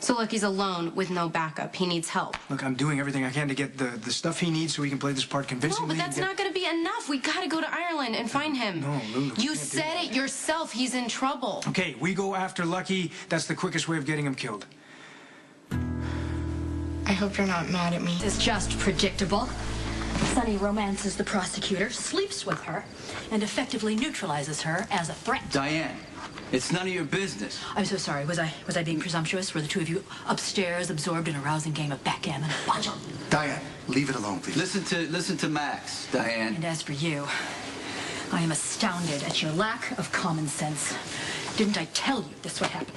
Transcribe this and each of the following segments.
So Lucky's alone with no backup. He needs help. Look, I'm doing everything I can to get the stuff he needs so he can play this part convincingly. No, but that's not going to be enough. We got to go to Ireland and find him. No, Lulu. You said it yourself. He's in trouble. Okay, we go after Lucky. That's the quickest way of getting him killed. I hope you're not mad at me. It's just predictable. Sonny romances the prosecutor, sleeps with her, and effectively neutralizes her as a threat. Diane, it's none of your business. I'm so sorry. Was I being presumptuous? Were the two of you upstairs absorbed in a rousing game of backgammon? Diane, leave it alone, please. Listen to Max, Diane. And as for you, I am astounded at your lack of common sense. Didn't I tell you this would happen?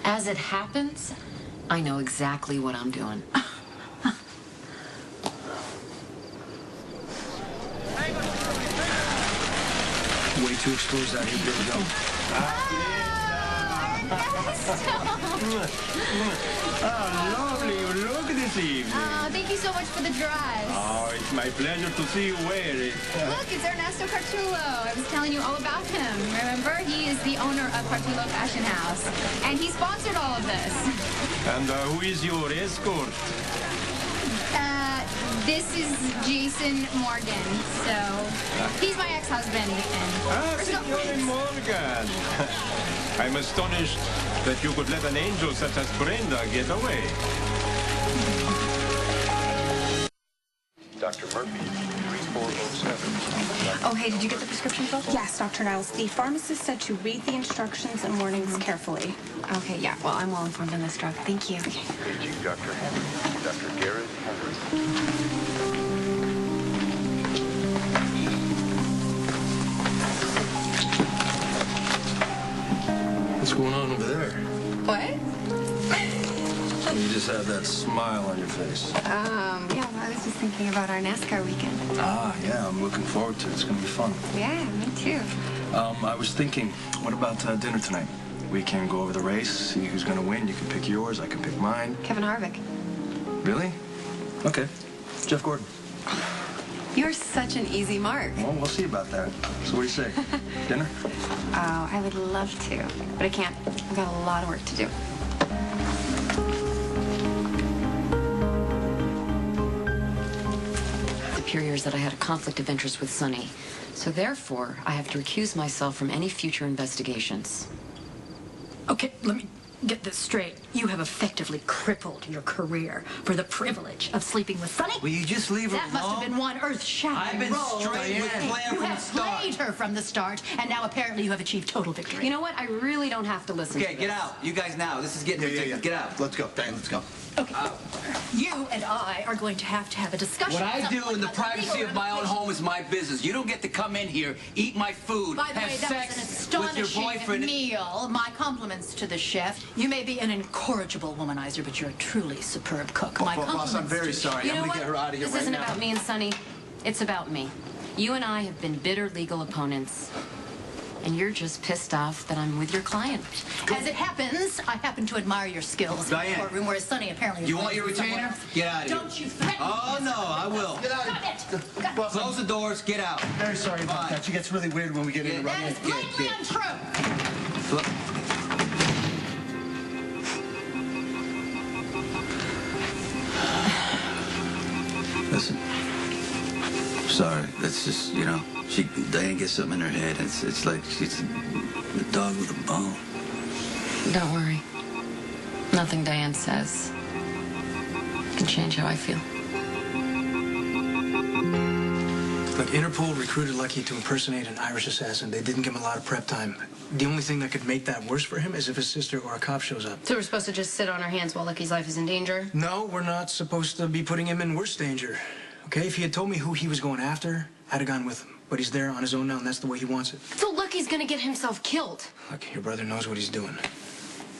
As it happens, I know exactly what I'm doing. Way too exposed out here, Billy. Go. Lovely you look this evening. Thank you so much for the dress. Oh, it's my pleasure to see you wear it. Look, it's Ernesto Cartullo. I was telling you all about him. Remember? He is the owner of Cartullo Fashion House. And he sponsored all of this. And who is your escort? This is Jason Morgan. So, he's my ex-husband. Signore Morgan. I'm astonished that you could let an angel such as Brenda get away. Dr. Murphy, 3407. Oh, hey, did you get the prescription filled? Yes, Dr. Niles. The pharmacist said to read the instructions and warnings carefully. Okay, yeah. Well, I'm well informed on this drug. Thank you. Paging Dr. Henry. Dr. Garrett Henry. What's going on over there? What? You just have that smile on your face. Yeah, I was just thinking about our NASCAR weekend. Ah, yeah, I'm looking forward to it. It's going to be fun. Yeah, me too. I was thinking, what about dinner tonight? We can go over the race, see who's going to win. You can pick yours, I can pick mine. Kevin Harvick. Really? Okay. Jeff Gordon. You're such an easy mark. Well, we'll see about that. So what do you say? Dinner? Oh, I would love to, but I can't. I've got a lot of work to do. Superiors that I had a conflict of interest with Sonny. So therefore, I have to recuse myself from any future investigations. Okay, let me get this straight. You have effectively crippled your career for the privilege of sleeping with Sonny? Will you just leave her That must have been one earth-shattering I've been role. straight with Claire You from the have start. played her from the start, and now apparently you have achieved total victory. You know what? I really don't have to listen to Okay, this. get out. You guys now. This is getting ridiculous. Get out. Let's go, Diane, let's go. Okay. You and I are going to have a discussion. What I do in the about privacy legal of my own home is my business. You don't get to come in here, eat my food, By the have way, that was an sex with your astonishing boyfriend. meal. My compliments to the chef. You may be an incorrigible womanizer, but you're a truly superb cook. My compliments Boss, I'm very to you. sorry. You I'm know going what? to get her out of here This right isn't now. about me and Sonny. It's about me. You and I have been bitter legal opponents. And you're just pissed off that I'm with your client. As it happens, I happen to admire your skills in Diane. the courtroom, whereas Sonny apparently is You want your with someone retainer? else. Get out of here. Don't you threaten Oh, me. no, I will. Get out of here. Boss, Close the doors. Get out. very sorry about Fine. that. She gets really weird when we get Yeah, interrupted. That is blatantly untrue. Look. Listen. Sorry. That's just, you know, Diane gets something in her head. It's like she's a dog with a bone. Don't worry. Nothing Diane says can change how I feel. Look, Interpol recruited Lucky to impersonate an Irish assassin. They didn't give him a lot of prep time. The only thing that could make that worse for him is if his sister or a cop shows up. So we're supposed to just sit on our hands while Lucky's life is in danger? No, we're not supposed to be putting him in worse danger. Okay, if he had told me who he was going after, I'd have gone with him. But he's there on his own now, and that's the way he wants it. So Lucky's gonna get himself killed. Look, your brother knows what he's doing.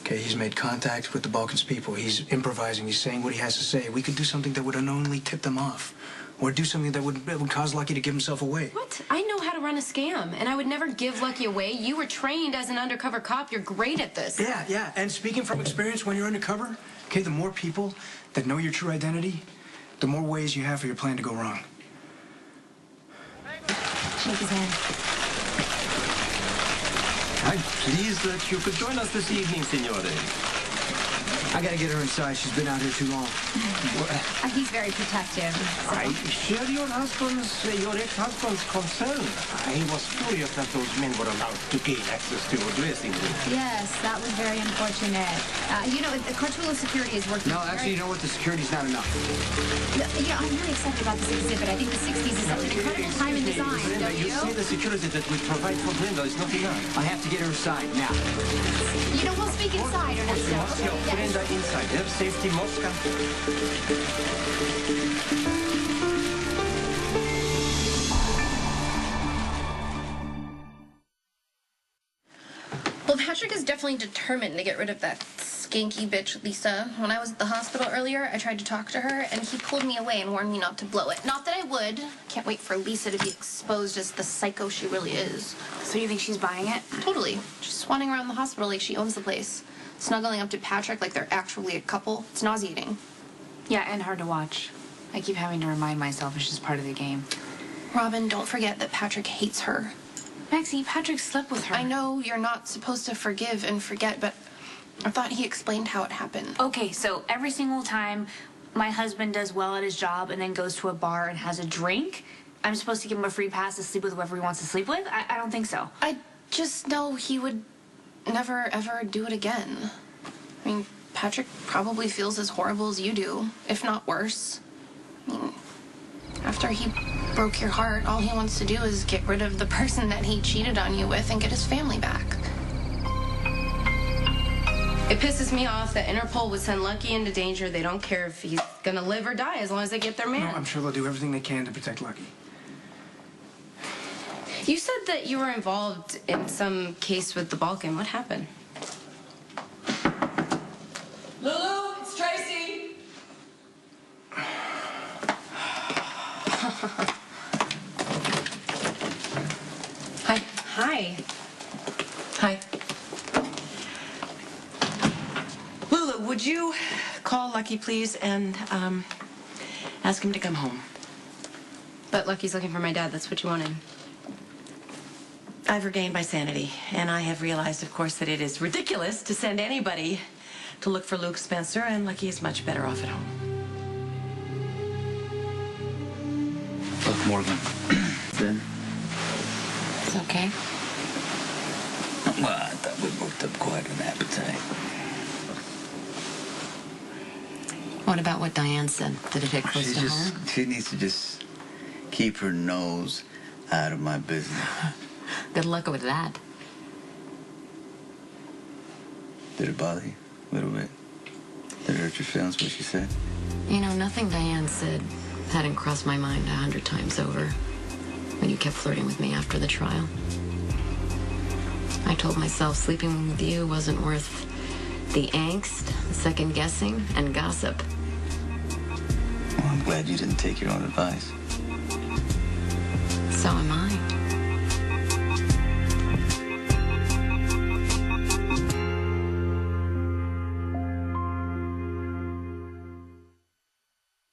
Okay, he's made contact with the Balkans people. He's improvising. He's saying what he has to say. We could do something that would unknowingly tip them off. Or do something that would cause Lucky to give himself away. What? I know how to run a scam, and I would never give Lucky away. You were trained as an undercover cop. You're great at this. Yeah. And speaking from experience, when you're undercover, okay, the more people that know your true identity, the more ways you have for your plan to go wrong. Shake his hand. I'm pleased that you could join us this evening, Signore. I gotta get her inside. She's been out here too long. He's very protective. I share your ex-husband's concern. He was furious that those men were allowed to gain access to your dressing room. Yes, that was very unfortunate. You know, Cartulo Security is working. No, actually, you know what? The security's not enough. You know, I'm really excited about this exhibit. I think the 60s is such an incredible time in design, Brenda, don't you you? see the security that we provide for Brenda is not enough. I have to get her inside now. You know, we'll speak inside, Ernesto. Mosca, Brenda inside. Have safety, Mosca. Well, Patrick is definitely determined to get rid of that skanky bitch, Lisa. When I was at the hospital earlier, I tried to talk to her, and he pulled me away and warned me not to blow it. Not that I would. Can't wait for Lisa to be exposed as the psycho she really is. So you think she's buying it? Totally. She's swanning around the hospital like she owns the place. Snuggling up to Patrick like they're actually a couple. It's nauseating. Yeah, and hard to watch. I keep having to remind myself it's just part of the game. Robin, don't forget that Patrick hates her. Maxie, Patrick slept with her. I know you're not supposed to forgive and forget, but I thought he explained how it happened. Okay, so every single time my husband does well at his job and then goes to a bar and has a drink, I'm supposed to give him a free pass to sleep with whoever he wants to sleep with? I don't think so. I just know he would never, ever do it again. I mean, Patrick probably feels as horrible as you do, if not worse. I mean, after he broke your heart, all he wants to do is get rid of the person that he cheated on you with and get his family back. It pisses me off that Interpol would send Lucky into danger. They don't care if he's gonna live or die as long as they get their man. No, I'm sure they'll do everything they can to protect Lucky. You said that you were involved in some case with the Balkan. What happened? Lulu, it's Tracy. Hi. Hi. Hi. Lulu, would you call Lucky, please, and ask him to come home? But Lucky's looking for my dad. That's what you wanted. I've regained my sanity, and I have realized, of course, that it is ridiculous to send anybody to look for Luke Spencer, and Lucky is much better off at home. Look, Morgan. Then? It's okay. Well, I thought we worked up quite an appetite. What about what Diane said? Did it hit close to home? She needs to just keep her nose out of my business. Good luck with that. Did it bother you a little bit? Did it hurt your feelings what she said? You know, nothing Diane said hadn't crossed my mind 100 times over when you kept flirting with me after the trial. I told myself sleeping with you wasn't worth the angst, the second guessing, and gossip. Well, I'm glad you didn't take your own advice. So am I.